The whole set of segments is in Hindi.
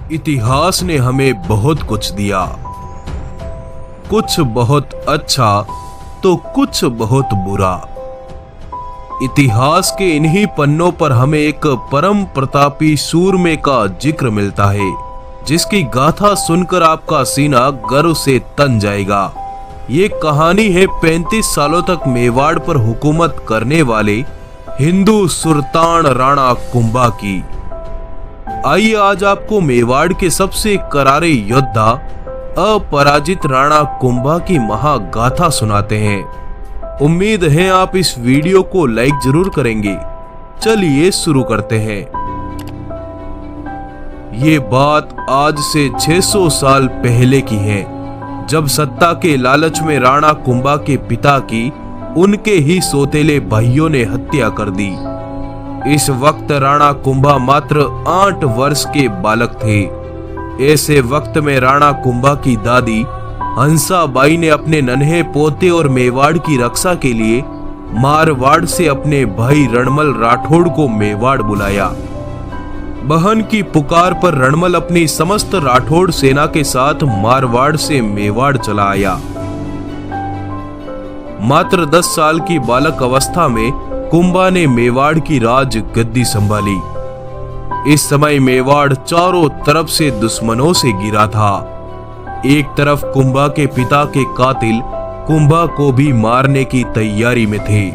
इतिहास ने हमें बहुत कुछ दिया, कुछ बहुत अच्छा तो कुछ बहुत बुरा। इतिहास के इन्हीं पन्नों पर हमें एक परम प्रतापी सूरमे का जिक्र मिलता है, जिसकी गाथा सुनकर आपका सीना गर्व से तन जाएगा। ये कहानी है 35 सालों तक मेवाड़ पर हुकूमत करने वाले हिंदू सुल्तान राणा कुंभा की। आइए आज आपको मेवाड़ के सबसे करारे योद्धा अपराजित राणा कुंभा की महागाथा सुनाते हैं। उम्मीद है आप इस वीडियो को लाइक जरूर करेंगे। चलिए शुरू करते हैं। ये बात आज से 600 साल पहले की है, जब सत्ता के लालच में राणा कुंभा के पिता की उनके ही सौतेले भाइयों ने हत्या कर दी। इस वक्त राणा कुंभा मात्र 8 वर्ष के बालक थे। ऐसे वक्त में राणा कुंभा की दादी हंसाबाई ने अपने नन्हे पोते और मेवाड़ की रक्षा के लिए मारवाड़ से अपने भाई रणमल राठौड़ को मेवाड़ बुलाया। बहन की पुकार पर रणमल अपनी समस्त राठौड़ सेना के साथ मारवाड़ से मेवाड़ चला आया। मात्र 10 साल की बालक अवस्था में कुंभा ने मेवाड़ की राज गद्दी संभाली। इस समय मेवाड़ चारों तरफ से दुश्मनों से घिरा था। एक तरफ कुंभा के पिता के कातिल कुंभा को भी मारने की तैयारी में थे,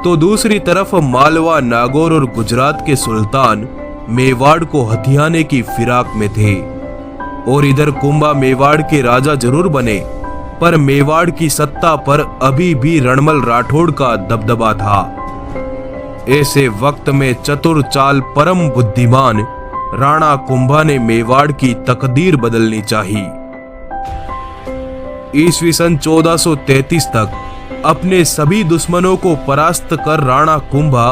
तो दूसरी तरफ मालवा, नागौर और गुजरात के सुल्तान मेवाड़ को हथियाने की फिराक में थे। और इधर कुंभा मेवाड़ के राजा जरूर बने, पर मेवाड़ की सत्ता पर अभी भी रणमल राठौड़ का दबदबा था। ऐसे वक्त में चतुर चाल परम बुद्धिमान राणा कुंभा ने मेवाड़ की तकदीर बदलनी चाहिए। ईस्वी सन 1433 तक अपने सभी दुश्मनों को परास्त कर राणा कुंभा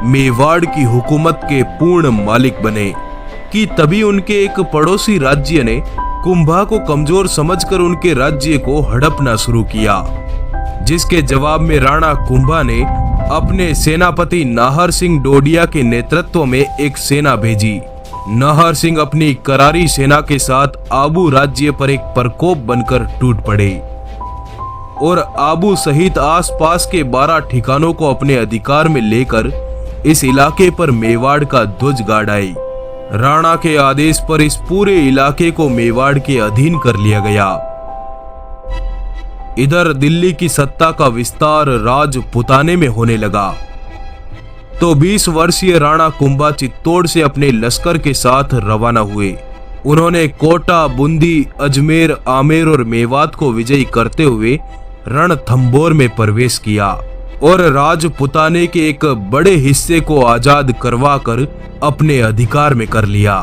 मेवाड़ की हुकूमत के पूर्ण मालिक बने कि तभी उनके एक पड़ोसी राज्य ने कुंभा को कमजोर समझकर उनके राज्य को हड़पना शुरू किया, जिसके जवाब में राणा कुंभा ने अपने सेनापति नाहर सिंह डोडिया के नेतृत्व में एक सेना भेजी। नाहर सिंह अपनी करारी सेना के साथ आबू राज्य पर एक प्रकोप बनकर टूट पड़े और आबू सहित आसपास के 12 ठिकानों को अपने अधिकार में लेकर इस इलाके पर मेवाड़ का ध्वज गाड़ आए। राणा के आदेश पर इस पूरे इलाके को मेवाड़ के अधीन कर लिया गया। इधर दिल्ली की सत्ता का विस्तार राजपुताने में होने लगा, तो 20 वर्षीय राणा कुंभा चित्तौड़ से अपने लश्कर के साथ रवाना हुए। उन्होंने कोटा, बूंदी, अजमेर, आमेर और मेवात को विजयी करते हुए रणथंभौर में प्रवेश किया और राजपुताने के एक बड़े हिस्से को आजाद करवाकर अपने अधिकार में कर लिया।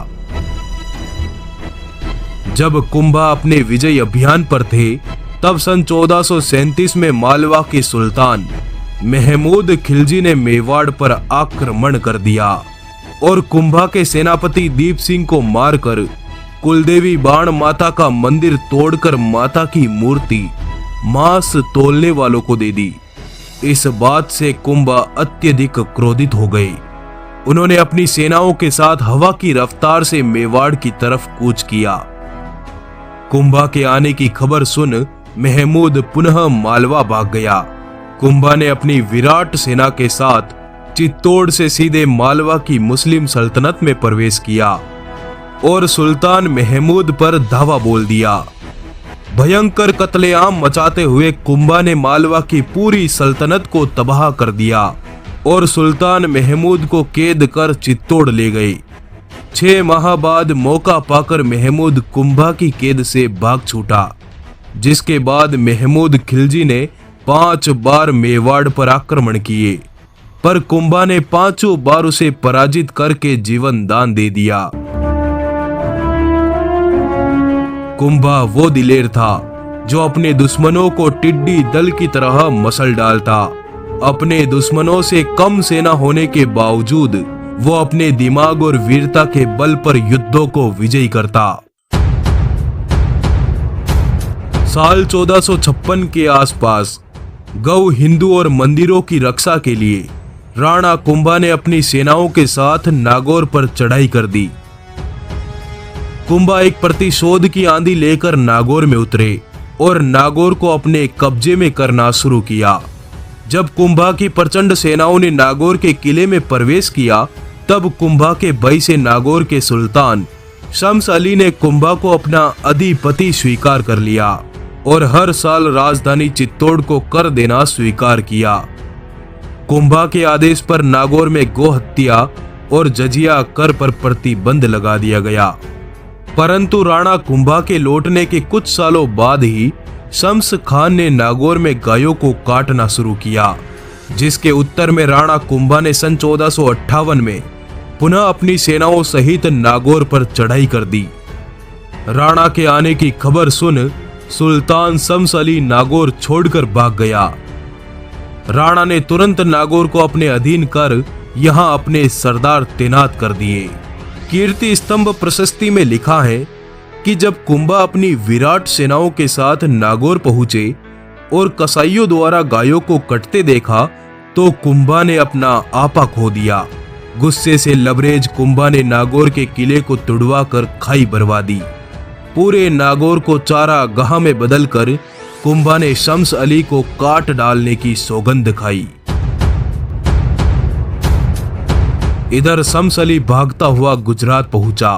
जब कुंभा अपने विजय अभियान पर थे, तब सन 1437 में मालवा के सुल्तान महमूद खिलजी ने मेवाड़ पर आक्रमण कर दिया और कुंभा के सेनापति दीप सिंह को मारकर कुलदेवी बाण माता का मंदिर तोड़कर माता की मूर्ति मांस तोलने वालों को दे दी। इस बात से कुंभा अत्यधिक क्रोधित हो गए। उन्होंने अपनी सेनाओं के साथ हवा की रफ्तार से मेवाड़ की तरफ कूच किया। कुंभा के आने की खबर सुन महमूद पुनः मालवा भाग गया। कुंभा ने अपनी विराट सेना के साथ चित्तौड़ से सीधे मालवा की मुस्लिम सल्तनत में प्रवेश किया और सुल्तान महमूद पर धावा बोल दिया। भयंकर कत्लेआम मचाते हुए कुंभा ने मालवा की पूरी सल्तनत को तबाह कर दिया और सुल्तान महमूद को कैद कर चित्तौड़ ले गए। 6 माह बाद मौका पाकर महमूद कुंभा की कैद से भाग छूटा, जिसके बाद महमूद खिलजी ने 5 बार मेवाड़ पर आक्रमण किए, पर कुंभा ने 5 बार उसे पराजित करके जीवन दान दे दिया। कुंभा वो दिलेर था जो अपने दुश्मनों को टिड्डी दल की तरह मसल डालता। अपने दुश्मनों से कम सेना होने के बावजूद वो अपने दिमाग और वीरता के बल पर युद्धों को विजयी करता। साल 1456 के आसपास गौ, हिंदू और मंदिरों की रक्षा के लिए राणा कुंभा ने अपनी सेनाओं के साथ नागौर पर चढ़ाई कर दी। कुंभा एक प्रतिशोध की आंधी लेकर नागौर में उतरे और नागौर को अपने कब्जे में करना शुरू किया। जब कुंभा की प्रचंड सेनाओं ने नागौर के किले में प्रवेश किया, तब कुंभा के भय से नागौर के सुल्तान शम्स अली ने कुंभा को अपना अधिपति स्वीकार कर लिया और हर साल राजधानी चित्तौड़ को कर देना स्वीकार किया। कुंभा के आदेश पर नागौर में गो हत्या और जजिया कर पर प्रतिबंध लगा दिया गया। परंतु राणा कुंभा के लौटने के कुछ सालों बाद ही शम्स खान ने नागौर में गायों को काटना शुरू किया, जिसके उत्तर में राणा कुंभा ने सन 1458 में पुनः अपनी सेनाओं सहित नागौर पर चढ़ाई कर दी। राणा के आने की खबर सुन सुल्तान शम्स अली नागौर छोड़कर भाग गया। राणा ने तुरंत नागौर को अपने अधीन कर यहां अपने सरदार तैनात कर दिए। कीर्ति स्तंभ प्रशस्ति में लिखा है कि जब कुंभा अपनी विराट सेनाओं के साथ नागौर पहुंचे और कसाईयों द्वारा गायों को कटते देखा तो कुंभा ने अपना आपा खो दिया। गुस्से से लबरेज कुंभा ने नागौर के किले को तुड़वा कर खाई बरवा दी। पूरे नागौर को चारागाह में बदलकर कुंभा ने शम्स अली को काट डालने की सौगंध खाई। इधर शम्स अली भागता हुआ गुजरात पहुंचा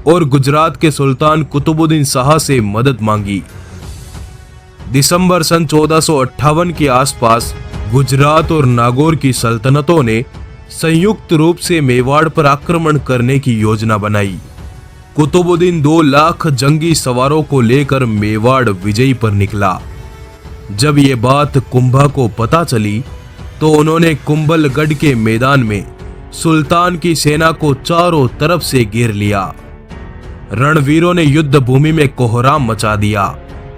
और गुजरात के सुल्तान कुतुबुद्दीन शाह से मदद मांगी। दिसंबर सन 1458 के आसपास गुजरात और नागौर की सल्तनतों ने संयुक्त रूप से मेवाड़ पर आक्रमण करने की योजना बनाई। कुतुबुद्दीन 2 लाख जंगी सवारों को लेकर मेवाड़ विजयी पर निकला। जब ये बात कुंभा को पता चली तो उन्होंने कुंभलगढ़ के मैदान में सुल्तान की सेना को चारों तरफ से घेर लिया। रणवीरों ने युद्ध भूमि में कोहराम मचा दिया।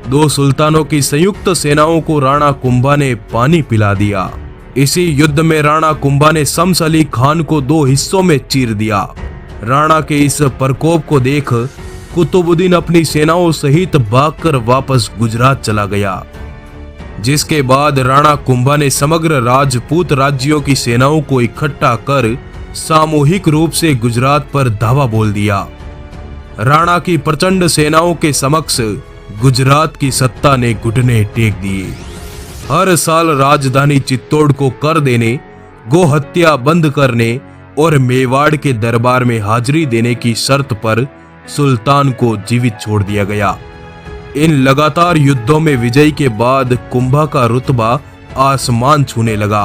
2 सुल्तानों की संयुक्त सेनाओं को राणा कुंभा ने पानी पिला दिया। इसी युद्ध में राणा कुंभा ने शम्स अली खान को 2 हिस्सों में चीर दिया। राणा के इस प्रकोप को देख कुतुबुद्दीन अपनी सेनाओं सहित भागकर वापस गुजरात चला गया, जिसके बाद राणा कुंभा ने समग्र राजपूत राज्यों की सेनाओं को इकट्ठा कर सामूहिक रूप से गुजरात पर धावा बोल दिया। राणा की प्रचंड सेनाओं के समक्ष गुजरात की सत्ता ने घुटने टेक दिए। हर साल राजधानी चित्तौड़ को कर देने, गो हत्या बंद करने और मेवाड़ के दरबार में हाजिरी देने की शर्त पर सुल्तान को जीवित छोड़ दिया गया। इन लगातार युद्धों में विजय के बाद कुंभा का रुतबा आसमान छूने लगा।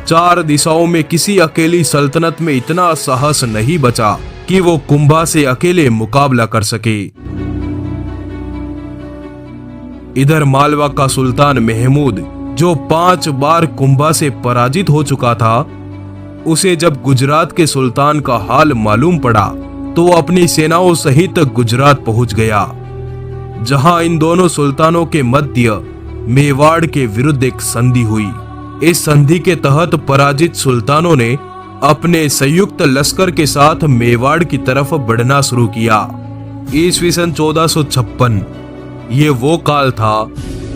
4 दिशाओं में किसी अकेली सल्तनत में इतना साहस नहीं बचा कि वो कुंभा से अकेले मुकाबला कर सके। इधर मालवा का सुल्तान महमूद, जो 5 बार कुंभा से पराजित हो चुका था, उसे जब गुजरात के सुल्तान का हाल मालूम पड़ा तो वो अपनी सेनाओं सहित गुजरात पहुंच गया, जहां इन दोनों सुल्तानों के मध्य मेवाड़ के विरुद्ध एक संधि हुई। इस संधि के तहत पराजित सुल्तानों ने अपने संयुक्त लश्कर के साथ मेवाड़ की तरफ बढ़ना शुरू किया। ईस्वी सन 1456 ये वो काल था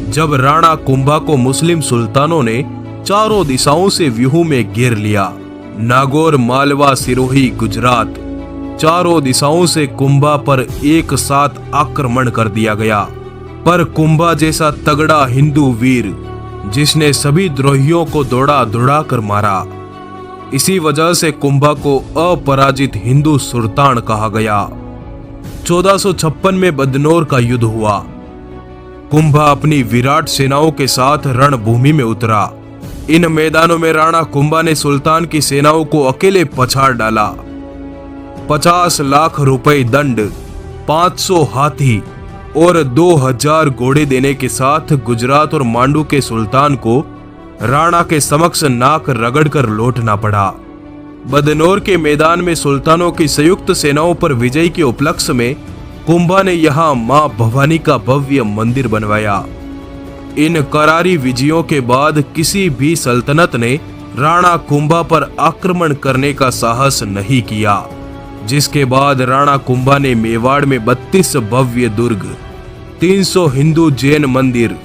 जब राणा कुंभा को मुस्लिम सुल्तानों ने चारों दिशाओं से व्यूह में घेर लिया। नागौर, मालवा, सिरोही, गुजरात, चारों दिशाओं से कुंभा पर एक साथ आक्रमण कर दिया गया। पर कुंभा जैसा तगड़ा हिंदू वीर, जिसने सभी द्रोहियों को दौड़ा दौड़ा कर मारा, इसी वजह से कुंभा को अपराजित हिंदू सुल्तान कहा गया। 1456 में बदनौर का युद्ध हुआ। कुंभा अपनी विराट सेनाओं के साथ रणभूमि में उतरा। इन मैदानों में राणा कुंभा ने सुल्तान की सेनाओं को अकेले पछाड़ डाला। 50 लाख रुपए दंड, 500 हाथी और 2000 घोड़े देने के साथ गुजरात और मांडू के सुल्तान को राणा के समक्ष नाक रगड़कर लौटना पड़ा। बदनौर के मैदान में सुल्तानों की संयुक्त सेनाओं पर विजय के उपलक्ष्य में कुंभा ने यहाँ मां भवानी का भव्य मंदिर बनवाया। इन करारी विजयों के बाद किसी भी सल्तनत ने राणा कुंभा पर आक्रमण करने का साहस नहीं किया, जिसके बाद राणा कुंभा ने मेवाड़ में 32 भव्य दुर्ग, 300 हिंदू जैन मंदिर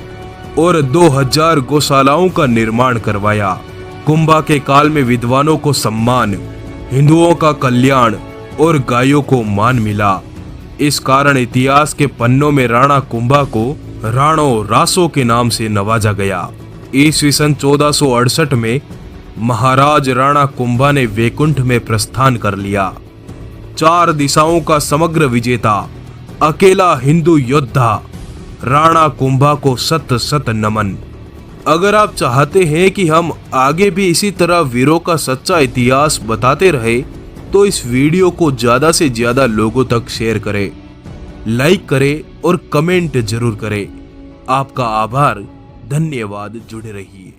और 2000 गौशालाओं का निर्माण करवाया। कुंभा के काल में विद्वानों को सम्मान, हिंदुओं का कल्याण और गायों को मान मिला। इस कारण इतिहास के पन्नों में राणा कुंभा को राणो रासो के नाम से नवाजा गया। ईस्वी सन 1468 में महाराज राणा कुंभा ने वैकुंठ में प्रस्थान कर लिया। 4 दिशाओं का समग्र विजेता, अकेला हिंदू योद्धा राणा कुंभा को सत सत नमन। अगर आप चाहते हैं कि हम आगे भी इसी तरह वीरों का सच्चा इतिहास बताते रहे तो इस वीडियो को ज्यादा से ज्यादा लोगों तक शेयर करें, लाइक करें और कमेंट जरूर करें। आपका आभार, धन्यवाद। जुड़े रहिए।